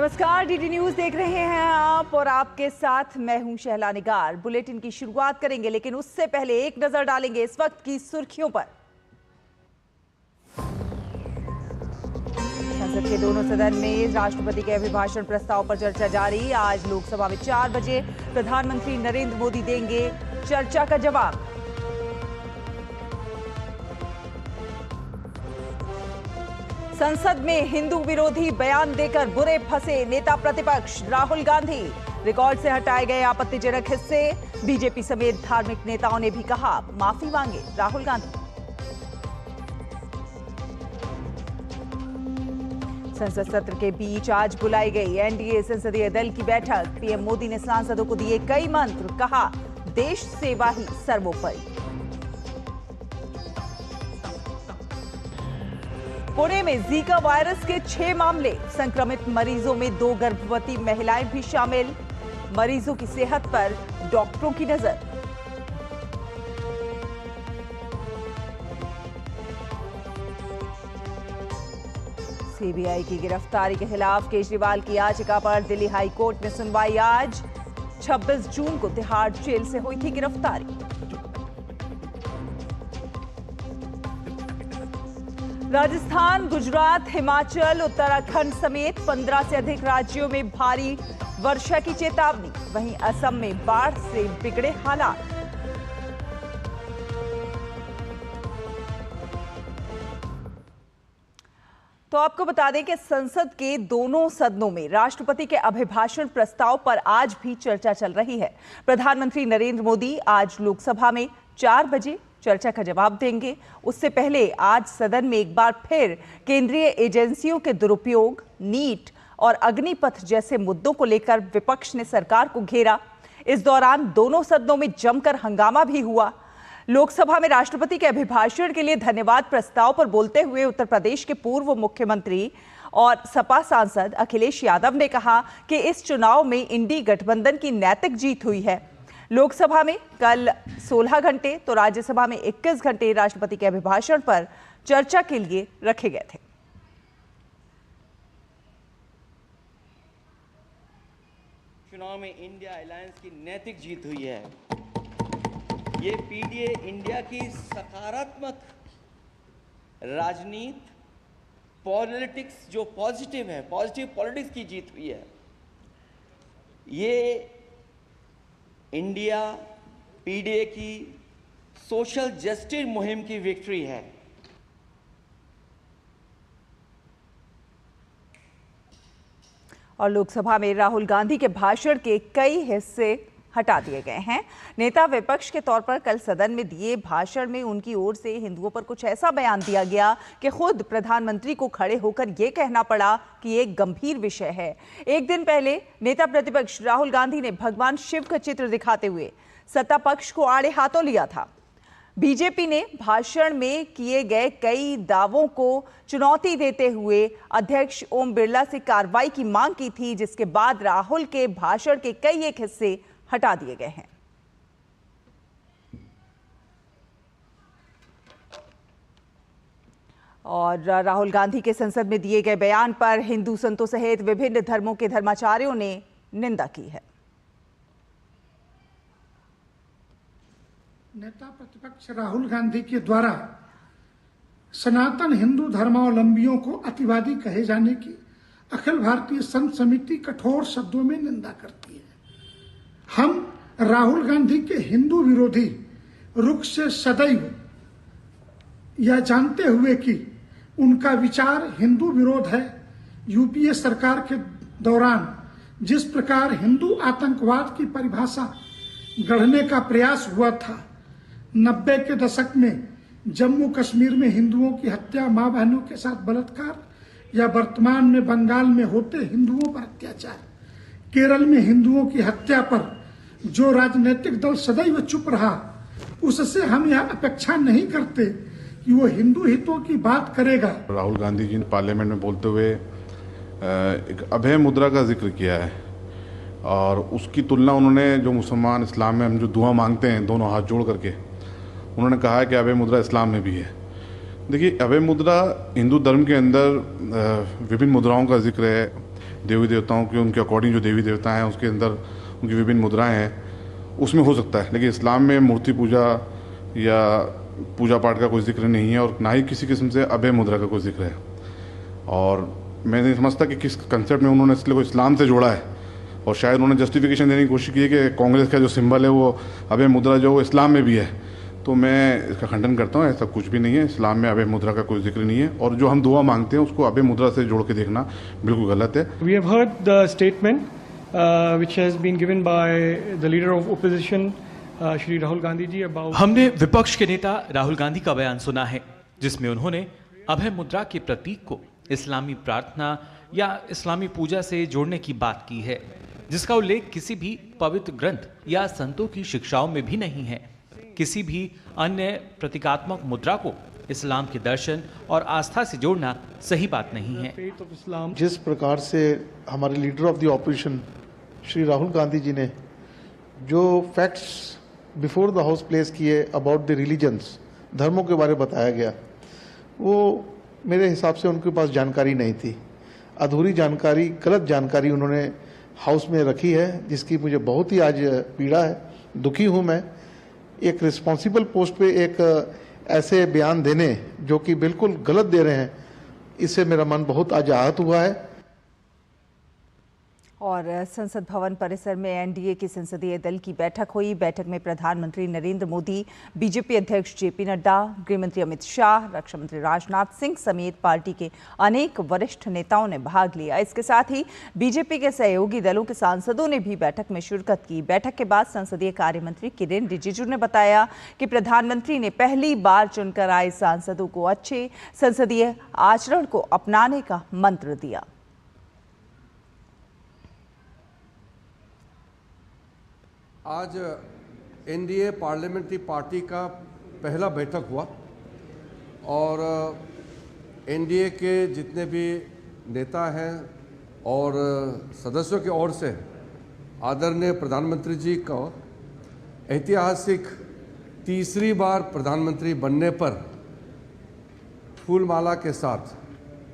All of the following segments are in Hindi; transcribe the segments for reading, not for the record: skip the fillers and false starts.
नमस्कार, डीडी न्यूज देख रहे हैं आप और आपके साथ मैं हूं शहला निगार। बुलेटिन की शुरुआत करेंगे, लेकिन उससे पहले एक नजर डालेंगे इस वक्त की सुर्खियों पर। संसद के दोनों सदन में राष्ट्रपति के अभिभाषण प्रस्ताव पर चर्चा जारी। आज लोकसभा में 4 बजे प्रधानमंत्री नरेंद्र मोदी देंगे चर्चा का जवाब। संसद में हिंदू विरोधी बयान देकर बुरे फंसे नेता प्रतिपक्ष राहुल गांधी। रिकॉर्ड से हटाए गए आपत्तिजनक हिस्से। बीजेपी समेत धार्मिक नेताओं ने भी कहा माफी मांगे राहुल गांधी। संसद सत्र के बीच आज बुलाई गई एनडीए संसदीय दल की बैठक। पीएम मोदी ने सांसदों को दिए कई मंत्र, कहा देश सेवा ही सर्वोपरि। पुणे में जीका वायरस के 6 मामले। संक्रमित मरीजों में 2 गर्भवती महिलाएं भी शामिल। मरीजों की सेहत पर डॉक्टरों की नजर। सीबीआई की गिरफ्तारी के खिलाफ केजरीवाल की याचिका पर दिल्ली हाई कोर्ट में सुनवाई आज। 26 जून को तिहाड़ जेल से हुई थी गिरफ्तारी। राजस्थान, गुजरात, हिमाचल, उत्तराखंड समेत 15 से अधिक राज्यों में भारी वर्षा की चेतावनी। वहीं असम में बाढ़ से बिगड़े हालात। तो आपको बता दें कि संसद के दोनों सदनों में राष्ट्रपति के अभिभाषण प्रस्ताव पर आज भी चर्चा चल रही है। प्रधानमंत्री नरेंद्र मोदी आज लोकसभा में 4 बजे चर्चा का जवाब देंगे। उससे पहले आज सदन में एक बार फिर केंद्रीय एजेंसियों के दुरुपयोग, नीट और अग्निपथ जैसे मुद्दों को लेकर विपक्ष ने सरकार को घेरा। इस दौरान दोनों सदनों में जमकर हंगामा भी हुआ। लोकसभा में राष्ट्रपति के अभिभाषण के लिए धन्यवाद प्रस्ताव पर बोलते हुए उत्तर प्रदेश के पूर्व मुख्यमंत्री और सपा सांसद अखिलेश यादव ने कहा कि इस चुनाव में इंडी गठबंधन की नैतिक जीत हुई है। लोकसभा में कल 16 घंटे तो राज्यसभा में 21 घंटे राष्ट्रपति के अभिभाषण पर चर्चा के लिए रखे गए थे। चुनाव में इंडिया अलायंस की नैतिक जीत हुई है। ये पीडीए इंडिया की सकारात्मक राजनीति, पॉलिटिक्स जो पॉजिटिव है, पॉजिटिव पॉलिटिक्स की जीत हुई है। ये इंडिया पीडीए की सोशल जस्टिस मुहिम की विक्ट्री है। और लोकसभा में राहुल गांधी के भाषण के कई हिस्से हटा दिए गए हैं। नेता विपक्ष के तौर पर कल सदन में दिए भाषण में उनकी ओर से हिंदुओं पर कुछ ऐसा बयान दिया गया कि खुद प्रधानमंत्री को खड़े होकर यह कहना पड़ा कि ये एक गंभीर विषय है। एक दिन पहले नेता प्रतिपक्ष राहुल गांधी ने भगवान शिव का चित्र दिखाते हुए सत्ता पक्ष को आड़े हाथों लिया था। बीजेपी ने भाषण में किए गए कई दावों को चुनौती देते हुए अध्यक्ष ओम बिरला से कार्रवाई की मांग की थी, जिसके बाद राहुल के भाषण के कई एक हिस्से हटा दिए गए हैं। और राहुल गांधी के संसद में दिए गए बयान पर हिंदू संतों सहित विभिन्न धर्मों के धर्माचार्यों ने निंदा की है। नेता प्रतिपक्ष राहुल गांधी के द्वारा सनातन हिंदू धर्मावलंबियों को अतिवादी कहे जाने की अखिल भारतीय संत समिति कठोर शब्दों में निंदा करती है। हम राहुल गांधी के हिंदू विरोधी रुख से सदैव यह जानते हुए कि उनका विचार हिंदू विरोध है, यूपीए सरकार के दौरान जिस प्रकार हिंदू आतंकवाद की परिभाषा गढ़ने का प्रयास हुआ था, 90 के दशक में जम्मू कश्मीर में हिंदुओं की हत्या, मां बहनों के साथ बलात्कार, या वर्तमान में बंगाल में होते हिंदुओं पर अत्याचार, केरल में हिंदुओं की हत्या पर जो राजनीतिक दल सदैव चुप रहा, उससे हम यह अपेक्षा नहीं करते कि वो हिंदू हितों की बात करेगा। राहुल गांधी जी ने पार्लियामेंट में बोलते हुए एक अभय मुद्रा का जिक्र किया है और उसकी तुलना उन्होंने जो मुसलमान इस्लाम में हम जो दुआ मांगते हैं दोनों हाथ जोड़ करके, उन्होंने कहा है कि अभय मुद्रा इस्लाम में भी है। देखिए, अभय मुद्रा हिंदू धर्म के अंदर विभिन्न मुद्राओं का जिक्र है। देवी देवताओं के उनके अकॉर्डिंग जो देवी देवता हैं उसके अंदर उनकी विभिन्न मुद्राएं हैं, उसमें हो सकता है। लेकिन इस्लाम में मूर्ति पूजा या पूजा पाठ का कोई जिक्र नहीं है और ना ही किसी किस्म से अभय मुद्रा का कोई जिक्र है। और मैं नहीं समझता कि किस कंसेप्ट में उन्होंने इसलिए को इस्लाम से जोड़ा है, और शायद उन्होंने जस्टिफिकेशन देने की कोशिश की है कि कांग्रेस का जो सिंबल है वो अभय मुद्रा जो वो इस्लाम में भी है। तो मैं इसका खंडन करता हूँ, ऐसा कुछ भी नहीं है। इस्लाम में अभय मुद्रा का कोई जिक्र नहीं है, और जो हम दुआ मांगते हैं उसको अभय मुद्रा से जोड़ के देखना बिल्कुल गलत है। We have heard the statement which has been given by the leader of opposition, Shri Rahul Gandhi ji about. हमने विपक्ष के नेता राहुल गांधी का बयान सुना है जिसमें उन्होंने अभय मुद्रा के प्रतीक को इस्लामी प्रार्थना या इस्लामी पूजा से जोड़ने की बात की है, जिसका उल्लेख किसी भी पवित्र ग्रंथ या संतों की शिक्षाओं में भी नहीं है। किसी भी अन्य प्रतीकात्मक मुद्रा को इस्लाम के दर्शन और आस्था से जोड़ना सही बात नहीं है। Faith of Islam. जिस प्रकार से हमारे leader of the opposition Shri Rahul Gandhi ji ने जो facts before the house place किए अबाउट द रिलीजन्स, धर्मों के बारे में बताया गया, वो मेरे हिसाब से उनके पास जानकारी नहीं थी। अधूरी जानकारी, गलत जानकारी उन्होंने हाउस में रखी है, जिसकी मुझे बहुत ही आज पीड़ा है, दुखी हूँ मैं। एक रिस्पॉन्सिबल पोस्ट पे एक ऐसे बयान देने जो कि बिल्कुल गलत दे रहे हैं, इससे मेरा मन बहुत आज आहत हुआ है। और संसद भवन परिसर में एनडीए की संसदीय दल की बैठक हुई। बैठक में प्रधानमंत्री नरेंद्र मोदी, बीजेपी अध्यक्ष जेपी नड्डा, गृहमंत्री अमित शाह, रक्षा मंत्री राजनाथ सिंह समेत पार्टी के अनेक वरिष्ठ नेताओं ने भाग लिया। इसके साथ ही बीजेपी के सहयोगी दलों के सांसदों ने भी बैठक में शिरकत की। बैठक के बाद संसदीय कार्य मंत्री किरेन रिजिजू ने बताया कि प्रधानमंत्री ने पहली बार चुनकर आए सांसदों को अच्छे संसदीय आचरण को अपनाने का मंत्र दिया। आज एनडीए पार्लियामेंट्री पार्टी का पहला बैठक हुआ और एनडीए के जितने भी नेता हैं और सदस्यों की ओर से आदरणीय प्रधानमंत्री जी को ऐतिहासिक तीसरी बार प्रधानमंत्री बनने पर फूलमाला के साथ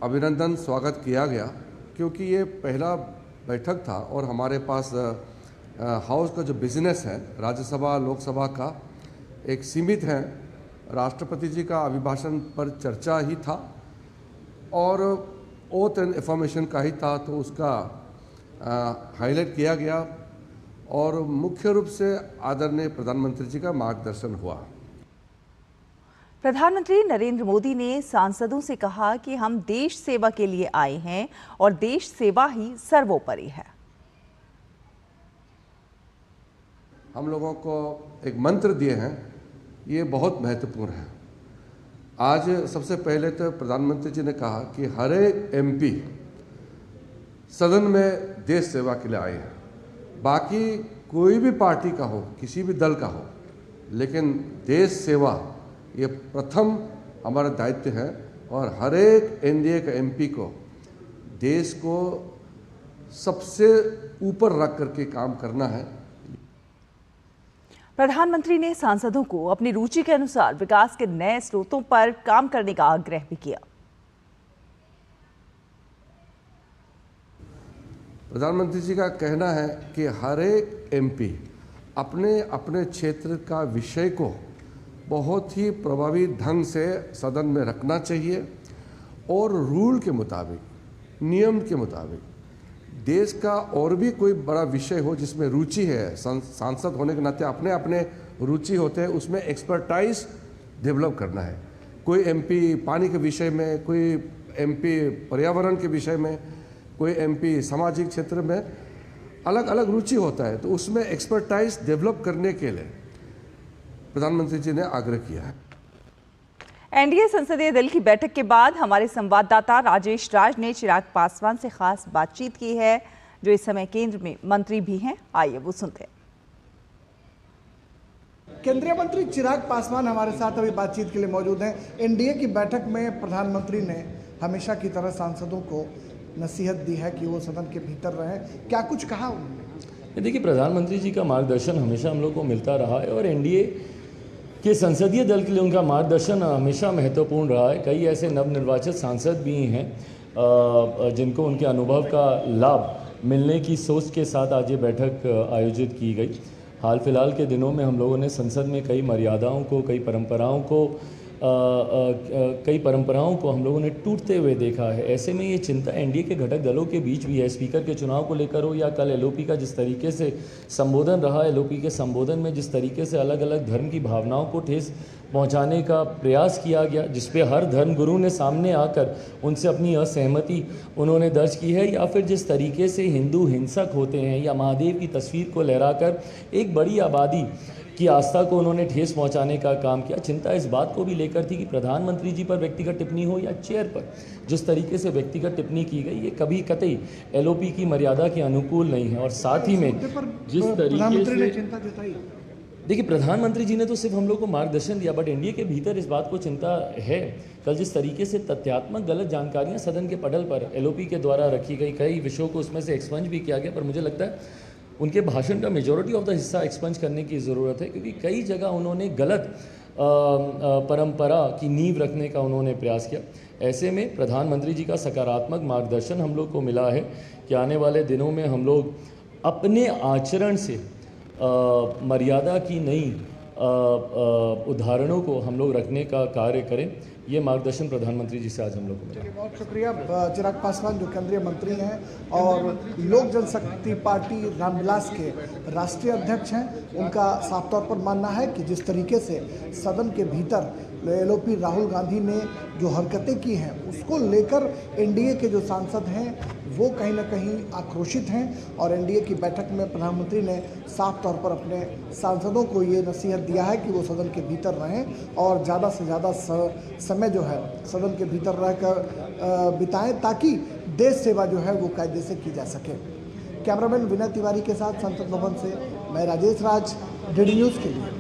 अभिनंदन स्वागत किया गया, क्योंकि ये पहला बैठक था और हमारे पास हाउस का जो बिजनेस है राज्यसभा लोकसभा का एक सीमित है। राष्ट्रपति जी का अभिभाषण पर चर्चा ही था और ओथ एंड अफर्मेशन का ही था, तो उसका हाईलाइट किया गया और मुख्य रूप से आदरणीय प्रधानमंत्री जी का मार्गदर्शन हुआ। प्रधानमंत्री नरेंद्र मोदी ने सांसदों से कहा कि हम देश सेवा के लिए आए हैं और देश सेवा ही सर्वोपरि है। हम लोगों को एक मंत्र दिए हैं, ये बहुत महत्वपूर्ण है। आज सबसे पहले तो प्रधानमंत्री जी ने कहा कि हर एक एमपी सदन में देश सेवा के लिए आए हैं। बाकी कोई भी पार्टी का हो, किसी भी दल का हो, लेकिन देश सेवा ये प्रथम हमारा दायित्व है और हर एक एनडीए का एमपी को देश को सबसे ऊपर रख करके काम करना है। प्रधानमंत्री ने सांसदों को अपनी रुचि के अनुसार विकास के नए स्रोतों पर काम करने का आग्रह भी किया। प्रधानमंत्री जी का कहना है कि हर एक एमपी अपने अपने क्षेत्र का विषय को बहुत ही प्रभावी ढंग से सदन में रखना चाहिए और रूल के मुताबिक, नियम के मुताबिक देश का और भी कोई बड़ा विषय हो जिसमें रुचि है, सांसद होने के नाते अपने अपने रुचि होते हैं, उसमें एक्सपर्टाइज डेवलप करना है। कोई एमपी पानी के विषय में, कोई एमपी पर्यावरण के विषय में, कोई एमपी सामाजिक क्षेत्र में अलग अलग रुचि होता है, तो उसमें एक्सपर्टाइज डेवलप करने के लिए प्रधानमंत्री जी ने आग्रह किया है। एनडीए संसदीय दल की बैठक के बाद हमारे संवाददाता राजेश राज ने चिराग पासवान से खास बातचीत की है, जो इस समय केंद्र में मंत्री भी हैं। आइए वो सुनते हैं। केंद्रीय मंत्री चिराग पासवान हमारे साथ अभी बातचीत के लिए मौजूद हैं। एनडीए की बैठक में प्रधानमंत्री ने हमेशा की तरह सांसदों को नसीहत दी है कि वो सदन के भीतर रहें, क्या कुछ कहा उन्होंने? देखिए, प्रधानमंत्री जी का मार्गदर्शन हमेशा हम लोग को मिलता रहा है और एनडीए के संसदीय दल के लिए उनका मार्गदर्शन हमेशा महत्वपूर्ण रहा है। कई ऐसे नवनिर्वाचित सांसद भी हैं जिनको उनके अनुभव का लाभ मिलने की सोच के साथ आज ये बैठक आयोजित की गई। हाल फिलहाल के दिनों में हम लोगों ने संसद में कई मर्यादाओं को, कई परंपराओं को हम लोगों ने टूटते हुए देखा है। ऐसे में ये चिंता एनडीए के घटक दलों के बीच भी है। स्पीकर के चुनाव को लेकर हो या कल एलओपी का जिस तरीके से संबोधन रहा, एलओपी के संबोधन में जिस तरीके से अलग अलग धर्म की भावनाओं को ठेस पहुंचाने का प्रयास किया गया, जिसपे हर धर्मगुरु ने सामने आकर उनसे अपनी असहमति उन्होंने दर्ज की है, या फिर जिस तरीके से हिंदू हिंसक होते हैं या महादेव की तस्वीर को लहराकर एक बड़ी आबादी की आस्था को उन्होंने ठेस पहुंचाने का काम किया। चिंता इस बात को भी लेकर थी कि प्रधानमंत्री जी पर व्यक्तिगत टिप्पणी हो या चेयर पर जिस तरीके से व्यक्तिगत टिप्पणी की गई, ये कभी कतई एलओपी की मर्यादा के अनुकूल नहीं है। और साथ ही में जिस तरीके से चिंता जताई, देखिए, प्रधानमंत्री जी ने तो सिर्फ हम लोग को मार्गदर्शन दिया, बट एनडीए के भीतर इस बात को चिंता है। कल जिस तरीके से तथ्यात्मक गलत जानकारियां सदन के पटल पर एलओपी के द्वारा रखी गई, कई विषयों को उसमें से एक्सपंज भी किया गया, पर मुझे लगता है उनके भाषण का मेजॉरिटी ऑफ द हिस्सा एक्सपंज करने की ज़रूरत है, क्योंकि कई जगह उन्होंने गलत परंपरा की नींव रखने का उन्होंने प्रयास किया। ऐसे में प्रधानमंत्री जी का सकारात्मक मार्गदर्शन हम लोग को मिला है कि आने वाले दिनों में हम लोग अपने आचरण से मर्यादा की नई उदाहरणों को हम लोग रखने का कार्य करें। ये मार्गदर्शन प्रधानमंत्री जी से आज हम लोग को मिला। बहुत शुक्रिया। चिराग पासवान जो केंद्रीय मंत्री हैं और लोक जनशक्ति पार्टी रामविलास के राष्ट्रीय अध्यक्ष हैं, उनका साफ तौर पर मानना है कि जिस तरीके से सदन के भीतर एलओपी राहुल गांधी ने जो हरकतें की हैं, उसको लेकर एनडीए के जो सांसद हैं वो कहीं ना कहीं आक्रोशित हैं। और एनडीए की बैठक में प्रधानमंत्री ने साफ तौर पर अपने सांसदों को ये नसीहत दिया है कि वो सदन के भीतर रहें और ज़्यादा से ज़्यादा समय जो है सदन के भीतर रहकर बिताएं, ताकि देश सेवा जो है वो कायदे से की जा सके। कैमरामैन विनय तिवारी के साथ संसद भवन से मैं राजेश राज, डीडी न्यूज़ के लिए।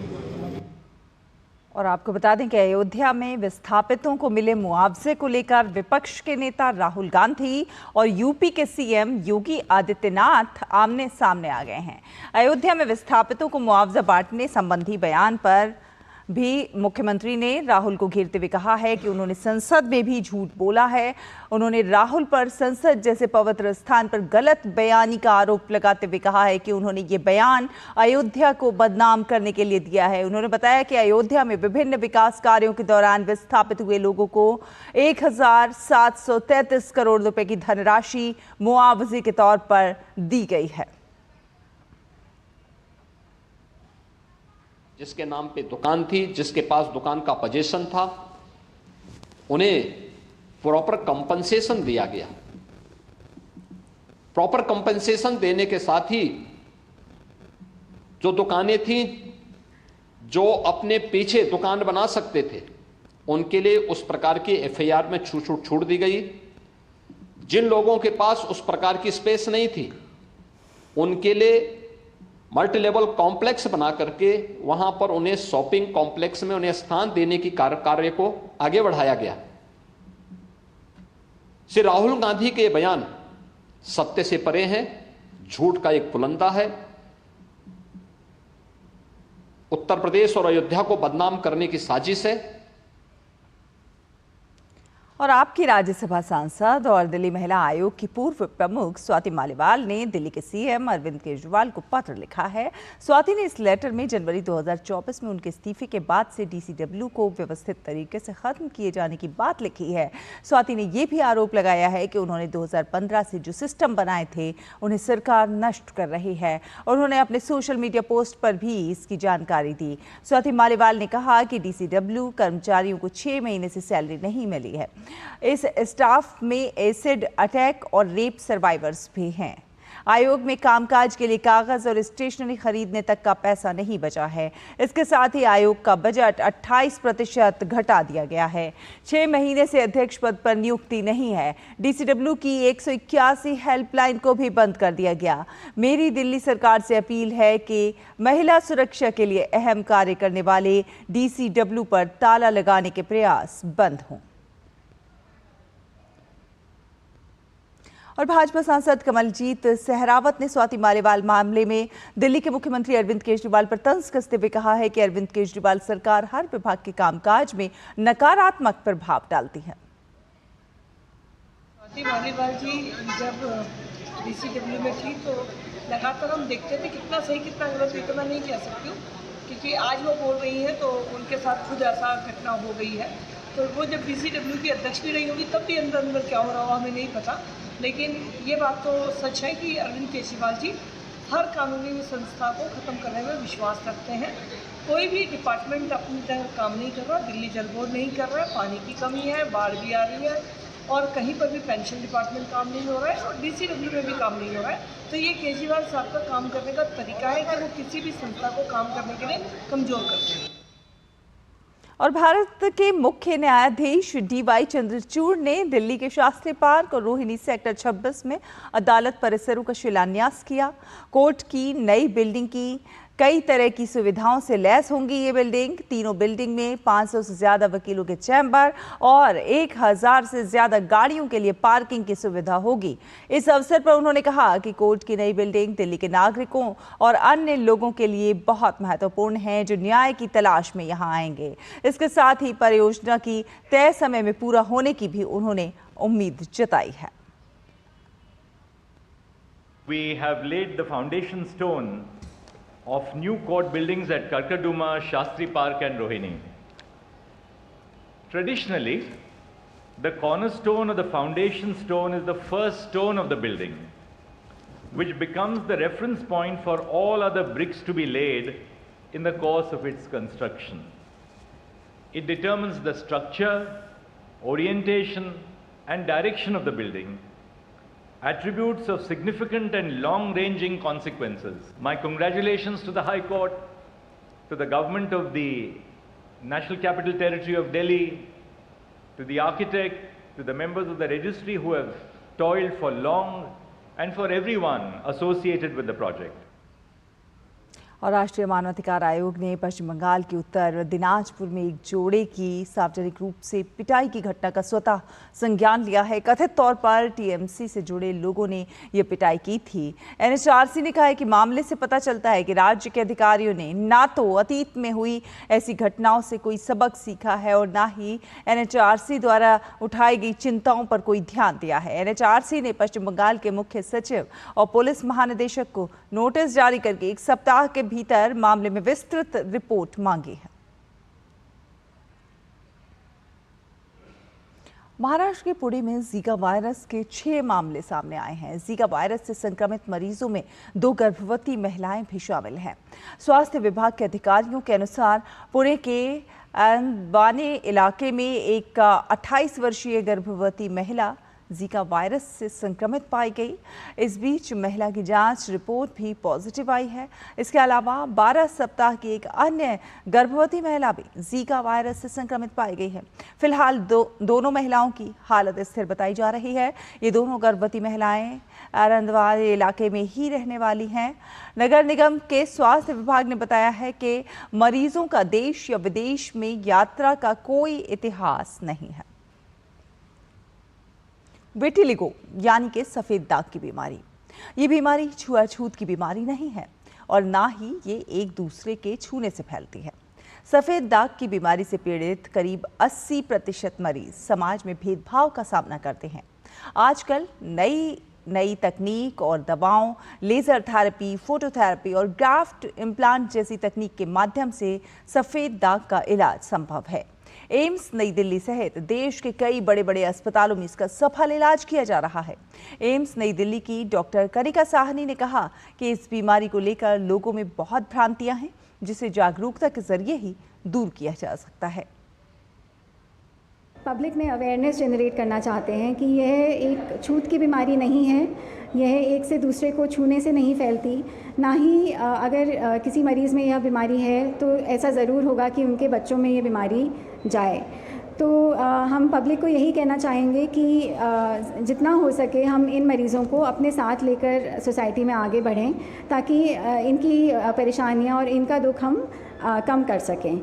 और आपको बता दें कि अयोध्या में विस्थापितों को मिले मुआवजे को लेकर विपक्ष के नेता राहुल गांधी और यूपी के सीएम योगी आदित्यनाथ आमने सामने आ गए हैं। अयोध्या में विस्थापितों को मुआवजा बांटने संबंधी बयान पर भी मुख्यमंत्री ने राहुल को घेरते हुए कहा है कि उन्होंने संसद में भी झूठ बोला है। उन्होंने राहुल पर संसद जैसे पवित्र स्थान पर गलत बयानी का आरोप लगाते हुए कहा है कि उन्होंने ये बयान अयोध्या को बदनाम करने के लिए दिया है। उन्होंने बताया कि अयोध्या में विभिन्न विकास कार्यों के दौरान विस्थापित हुए लोगों को 1733 करोड़ रुपए की धनराशि मुआवजे के तौर पर दी गई है। जिसके नाम पे दुकान थी, जिसके पास दुकान का पोजीशन था, उन्हें प्रॉपर कंपनसेशन दिया गया। प्रॉपर कंपनसेशन देने के साथ ही जो दुकानें थीं, जो अपने पीछे दुकान बना सकते थे, उनके लिए उस प्रकार की एफआईआर में छूट दी गई। जिन लोगों के पास उस प्रकार की स्पेस नहीं थी, उनके लिए मल्टी लेवल कॉम्प्लेक्स बना करके वहां पर उन्हें शॉपिंग कॉम्प्लेक्स में उन्हें स्थान देने की कार्य को आगे बढ़ाया गया। श्री राहुल गांधी के बयान सत्य से परे हैं, झूठ का एक पुलंदा है। उत्तर प्रदेश और अयोध्या को बदनाम करने की साजिश है। और आपकी राज्यसभा सांसद और दिल्ली महिला आयोग की पूर्व प्रमुख स्वाति मालीवाल ने दिल्ली के सीएम अरविंद केजरीवाल को पत्र लिखा है। स्वाति ने इस लेटर में जनवरी 2024 में उनके इस्तीफे के बाद से डीसीडब्ल्यू को व्यवस्थित तरीके से खत्म किए जाने की बात लिखी है। स्वाति ने यह भी आरोप लगाया है कि उन्होंने 2015 से जो सिस्टम बनाए थे उन्हें सरकार नष्ट कर रही है। उन्होंने अपने सोशल मीडिया पोस्ट पर भी इसकी जानकारी दी। स्वाति मालीवाल ने कहा कि डीसीडब्ल्यू कर्मचारियों को 6 महीने से सैलरी नहीं मिली है। इस स्टाफ में एसिड अटैक और रेप सर्वाइवर्स भी हैं। आयोग में कामकाज के लिए कागज और स्टेशनरी खरीदने तक का पैसा नहीं बचा है। इसके साथ ही आयोग का बजट 28% घटा दिया गया है। 6 महीने से अध्यक्ष पद पर नियुक्ति नहीं है। डीसीडब्ल्यू की 181 हेल्पलाइन को भी बंद कर दिया गया। मेरी दिल्ली सरकार से अपील है कि महिला सुरक्षा के लिए अहम कार्य करने वाले डीसीडब्ल्यू पर ताला लगाने के प्रयास बंद हों। और भाजपा सांसद कमलजीत सहरावत ने स्वाति मालीवाल मामले में दिल्ली के मुख्यमंत्री अरविंद केजरीवाल पर तंज कसते हुए कहा है कि अरविंद केजरीवाल सरकार हर विभाग के कामकाज में नकारात्मक प्रभाव डालती है। मालीवाल जी जब DCW में थी तो लगातार हम देखते थे कितना सही कितना गलत, ये तो मैं नहीं कह सकती हूँ, क्योंकि आज वो बोल रही हैं तो उनके साथ खुद ऐसा घटना हो गई है। तो वो जब DCW की अध्यक्ष भी रही होगी तब भी अंदर अंदर क्या हो रहा हो हमें नहीं पता, लेकिन ये बात तो सच है कि अरविंद केजरीवाल जी हर कानूनी संस्था को ख़त्म करने में विश्वास रखते हैं। कोई भी डिपार्टमेंट अपनी तरह काम नहीं कर रहा, दिल्ली जल बोर्ड नहीं कर रहा है, पानी की कमी है, बाढ़ भी आ रही है, और कहीं पर भी पेंशन डिपार्टमेंट काम नहीं हो रहा है, और DCW में भी काम नहीं हो रहा है। तो ये केजरीवाल साहब का काम करने का तरीका है कि वो किसी भी संस्था को काम करने के लिए कमज़ोर करते हैं। और भारत के मुख्य न्यायाधीश DY चंद्रचूड़ ने दिल्ली के शास्त्री पार्क और रोहिणी सेक्टर 26 में अदालत परिसरों का शिलान्यास किया। कोर्ट की नई बिल्डिंग की कई तरह की सुविधाओं से लैस होंगी ये बिल्डिंग। तीनों बिल्डिंग में 500 से ज़्यादा वकीलों के चैम्बर और 1000 से ज़्यादा गाड़ियों के लिए पार्किंग की सुविधा होगी। इस अवसर पर उन्होंने कहा कि कोर्ट की नई बिल्डिंग दिल्ली के नागरिकों और अन्य लोगों के लिए बहुत महत्वपूर्ण है जो न्याय की तलाश में यहाँ आएंगे। इसके साथ ही परियोजना की तय समय में पूरा होने की भी उन्होंने उम्मीद जताई है। We have laid the foundation stone of new court buildings at Karkaduma, Shastri Park and Rohini. Traditionally, the cornerstone or the foundation stone is the first stone of the building, which becomes the reference point for all other bricks to be laid in the course of its construction. It determines the structure, orientation and direction of the building, attributes of significant and long-ranging consequences. My congratulations to the High Court, to the government of the National Capital Territory of Delhi, to the architect, to the members of the registry who have toiled for long, and for everyone associated with the project. और राष्ट्रीय मानवाधिकार आयोग ने पश्चिम बंगाल के उत्तर दिनाजपुर में एक जोड़े की सार्वजनिक रूप से पिटाई की घटना का स्वतः संज्ञान लिया है। कथित तौर पर टीएमसी से जुड़े लोगों ने यह पिटाई की थी। एनएचआरसी ने कहा है कि मामले से पता चलता है कि राज्य के अधिकारियों ने ना तो अतीत में हुई ऐसी घटनाओं से कोई सबक सीखा है और ना ही एनएचआरसी द्वारा उठाई गई चिंताओं पर कोई ध्यान दिया है। एनएचआरसी ने पश्चिम बंगाल के मुख्य सचिव और पुलिस महानिदेशक को नोटिस जारी करके 1 सप्ताह के भीतर मामले में विस्तृत रिपोर्ट मांगी है। महाराष्ट्र के पुणे में जीका वायरस के 6 मामले सामने आए हैं। जीका वायरस से संक्रमित मरीजों में 2 गर्भवती महिलाएं भी शामिल हैं। स्वास्थ्य विभाग के अधिकारियों के अनुसार पुणे के बाने इलाके में एक 28 वर्षीय गर्भवती महिला जीका वायरस से संक्रमित पाई गई। इस बीच महिला की जांच रिपोर्ट भी पॉजिटिव आई है। इसके अलावा 12 सप्ताह की एक अन्य गर्भवती महिला भी जीका वायरस से संक्रमित पाई गई है। फिलहाल दोनों महिलाओं की हालत स्थिर बताई जा रही है। ये दोनों गर्भवती महिलाएं आरंदवाड़ी इलाके में ही रहने वाली हैं। नगर निगम के स्वास्थ्य विभाग ने बताया है कि मरीजों का देश या विदेश में यात्रा का कोई इतिहास नहीं है। विटिलिगो यानी कि सफेद दाग की बीमारी, ये बीमारी छुआछूत की बीमारी नहीं है और ना ही ये एक दूसरे के छूने से फैलती है। सफेद दाग की बीमारी से पीड़ित करीब 80% मरीज समाज में भेदभाव का सामना करते हैं। आजकल नई तकनीक और दवाओं, लेजर थेरेपी, फोटोथेरेपी और ग्राफ्ट इम्प्लांट जैसी तकनीक के माध्यम से सफेद दाग का इलाज संभव है। एम्स नई दिल्ली सहित देश के कई बड़े बड़े अस्पतालों में इसका सफल इलाज किया जा रहा है। एम्स नई दिल्ली की डॉक्टर कनिका साहनी ने कहा कि इस बीमारी को लेकर लोगों में बहुत भ्रांतियां हैं, जिसे जागरूकता के जरिए ही दूर किया जा सकता है। पब्लिक में अवेयरनेस जनरेट करना चाहते हैं कि यह एक छूत की बीमारी नहीं है, यह एक से दूसरे को छूने से नहीं फैलती, ना ही अगर किसी मरीज़ में यह बीमारी है तो ऐसा ज़रूर होगा कि उनके बच्चों में ये बीमारी जाए। तो हम पब्लिक को यही कहना चाहेंगे कि जितना हो सके हम इन मरीज़ों को अपने साथ लेकर सोसाइटी में आगे बढ़ें ताकि इनकी परेशानियां और इनका दुख हम कम कर सकें।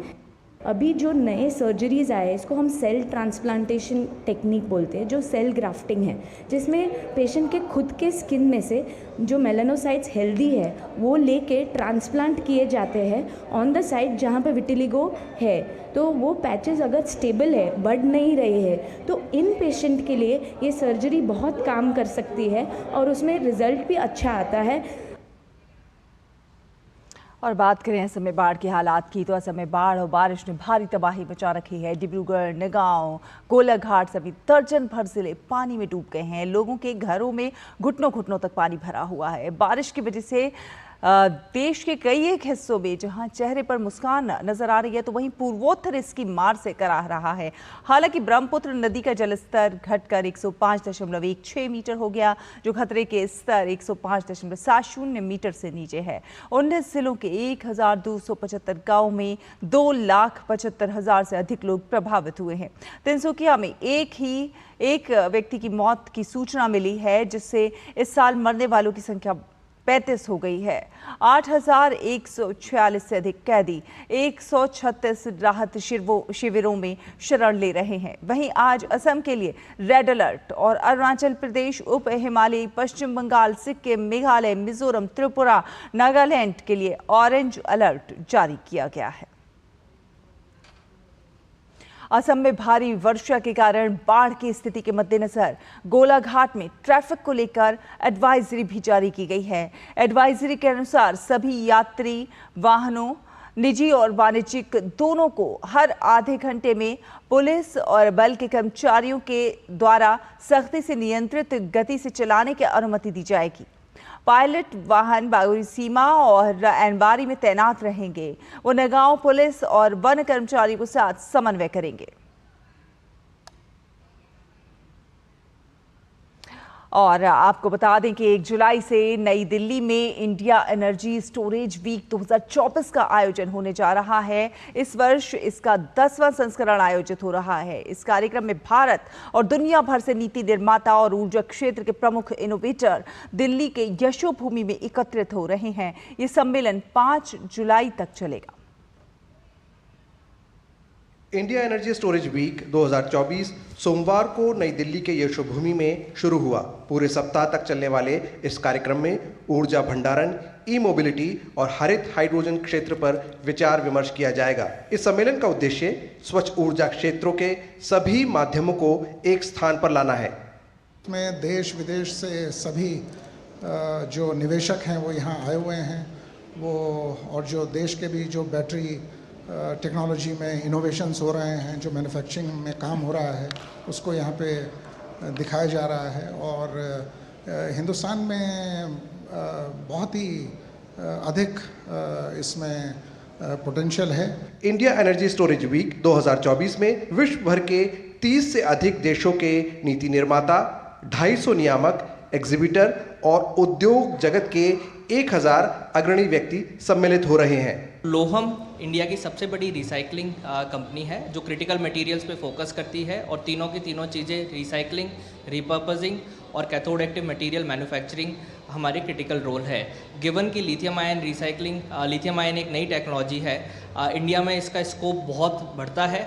अभी जो नए सर्जरीज़ आए इसको हम सेल ट्रांसप्लांटेशन टेक्निक बोलते हैं, जो सेल ग्राफ्टिंग है, जिसमें पेशेंट के खुद के स्किन में से जो मेलानोसाइट्स हेल्दी है वो लेके ट्रांसप्लांट किए जाते हैं ऑन द साइड जहाँ पे विटिलिगो है। तो वो पैचेस अगर स्टेबल है, बढ़ नहीं रहे हैं, तो इन पेशेंट के लिए ये सर्जरी बहुत काम कर सकती है और उसमें रिज़ल्ट भी अच्छा आता है। और बात करें असम में बाढ़ के हालात की, तो असम में बाढ़ और बारिश ने भारी तबाही मचा रखी है। डिब्रूगढ़, नगांव, गोलाघाट समेत दर्जन भर जिले पानी में डूब गए हैं। लोगों के घरों में घुटनों घुटनों तक पानी भरा हुआ है। बारिश की वजह से देश के कई एक हिस्सों में जहां चेहरे पर मुस्कान नजर आ रही है, तो वहीं पूर्वोत्तर इसकी मार से कराह रहा है। हालांकि ब्रह्मपुत्र नदी का जलस्तर घटकर 105.16 मीटर हो गया, जो खतरे के स्तर 105.70 मीटर से नीचे है। 19 जिलों के 1275 गाँव में 2,75,000 से अधिक लोग प्रभावित हुए हैं। तिनसुकिया में एक व्यक्ति की मौत की सूचना मिली है, जिससे इस साल मरने वालों की संख्या 35 हो गई है। 8,146 से अधिक कैदी 136 राहत शिविरों में शरण ले रहे हैं। वहीं आज असम के लिए रेड अलर्ट और अरुणाचल प्रदेश, उप हिमालयी, पश्चिम बंगाल, सिक्किम, मेघालय, मिजोरम, त्रिपुरा, नागालैंड के लिए ऑरेंज अलर्ट जारी किया गया है। असम में भारी वर्षा के कारण बाढ़ की स्थिति के मद्देनजर गोलाघाट में ट्रैफिक को लेकर एडवाइजरी भी जारी की गई है। एडवाइजरी के अनुसार सभी यात्री वाहनों, निजी और वाणिज्यिक दोनों को हर आधे घंटे में पुलिस और बल के कर्मचारियों के द्वारा सख्ती से नियंत्रित गति से चलाने की अनुमति दी जाएगी। पायलट वाहन बागोरी सीमा और एनबारी में तैनात रहेंगे। वो नगांव पुलिस और वन कर्मचारियों के साथ समन्वय करेंगे। और आपको बता दें कि 1 जुलाई से नई दिल्ली में इंडिया एनर्जी स्टोरेज वीक 2024 का आयोजन होने जा रहा है। इस वर्ष इसका 10वां संस्करण आयोजित हो रहा है। इस कार्यक्रम में भारत और दुनिया भर से नीति निर्माता और ऊर्जा क्षेत्र के प्रमुख इनोवेटर दिल्ली के यशोभूमि में एकत्रित हो रहे हैं। ये सम्मेलन 5 जुलाई तक चलेगा। इंडिया एनर्जी स्टोरेज वीक 2024 सोमवार को नई दिल्ली के यशोभूमि में शुरू हुआ। पूरे सप्ताह तक चलने वाले इस कार्यक्रम में ऊर्जा भंडारण, ई मोबिलिटी और हरित हाइड्रोजन क्षेत्र पर विचार विमर्श किया जाएगा। इस सम्मेलन का उद्देश्य स्वच्छ ऊर्जा क्षेत्रों के सभी माध्यमों को एक स्थान पर लाना है। इसमें देश विदेश से सभी जो निवेशक हैं वो यहाँ आए हुए हैं, वो और जो देश के भी जो बैटरी टेक्नोलॉजी में इनोवेशंस हो रहे हैं, जो मैन्युफैक्चरिंग में काम हो रहा है, उसको यहाँ पे दिखाया जा रहा है। और हिंदुस्तान में बहुत ही अधिक इसमें पोटेंशियल है। इंडिया एनर्जी स्टोरेज वीक 2024 में विश्व भर के 30 से अधिक देशों के नीति निर्माता, 250 नियामक, एग्जीबिटर और उद्योग जगत के 1000 अग्रणी व्यक्ति सम्मिलित हो रहे हैं। लोहम इंडिया की सबसे बड़ी रिसाइकलिंग कंपनी है, जो क्रिटिकल मटेरियल्स पे फोकस करती है और तीनों की तीनों चीज़ें रिसाइकलिंग, रिपर्पसिंग और कैथोड एक्टिव मटेरियल मैन्युफैक्चरिंग हमारे क्रिटिकल रोल है। गिवन की lithium ion recycling, lithium ion एक नई टेक्नोलॉजी है, इंडिया में इसका स्कोप बहुत बढ़ता है।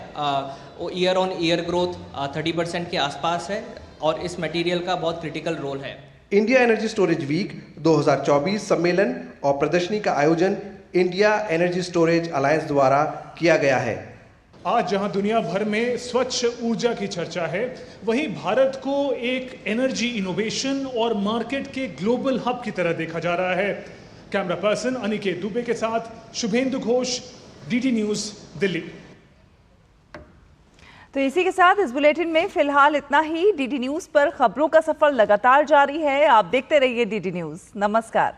ईयर ऑन ईयर ग्रोथ 30% के आसपास है और इस मटेरियल का बहुत क्रिटिकल रोल है। इंडिया एनर्जी स्टोरेज वीक 2024 सम्मेलन और प्रदर्शनी का आयोजन इंडिया एनर्जी स्टोरेज अलायंस द्वारा किया गया है। आज जहां दुनिया भर में स्वच्छ ऊर्जा की चर्चा है, वहीं भारत को एक एनर्जी इनोवेशन और मार्केट के ग्लोबल हब की तरह देखा जा रहा है। कैमरा पर्सन अनिकेत दुबे के साथ शुभेंदु घोष, डीडी न्यूज, दिल्ली। तो इसी के साथ इस बुलेटिन में फिलहाल इतना ही। डीडी न्यूज पर खबरों का सफर लगातार जारी है। आप देखते रहिए डीडी न्यूज। नमस्कार।